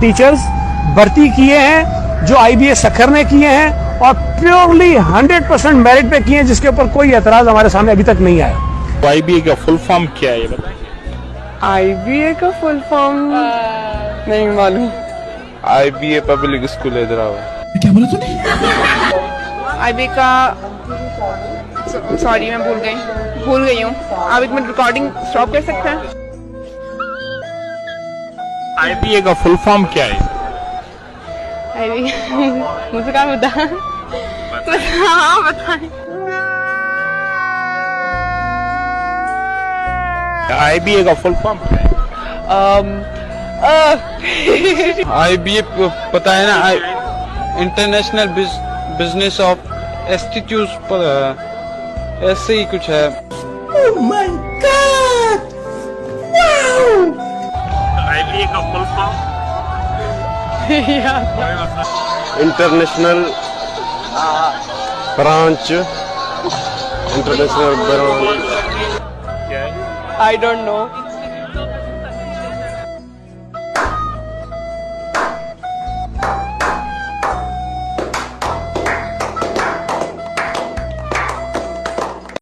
Teachers भर्ती किए हैं जो IBA सखर ने किए हैं और प्योरली 100% मेरिट पे किए हैं, जिसके ऊपर कोई एतराज हमारे सामने अभी तक नहीं आया। IBA का फुल फॉर्म क्या है ये बताइए? IBA का फुल फॉर्म नहीं मालूम। IBA public school Hyderabad. क्या बोला तूने? IBA का सॉरी मैं भूल गई हूँ। आप एक मिनट रिकॉर्डिंग स्टॉप कर सकते हैं? IBA का फुल फॉर्म क्या है? मुझे क्या पता। हाँ बताएं। IBA का फुल फॉर्म क्या है? IBA पता है ना, इंटरनेशनल बिजनेस ऑफ इंस्टीट्यूट, ऐसे ही कुछ है। Oh my God! Wow! IBA का फुल फॉर्म इंटरनेशनल ब्रांच, क्या है? I don't know.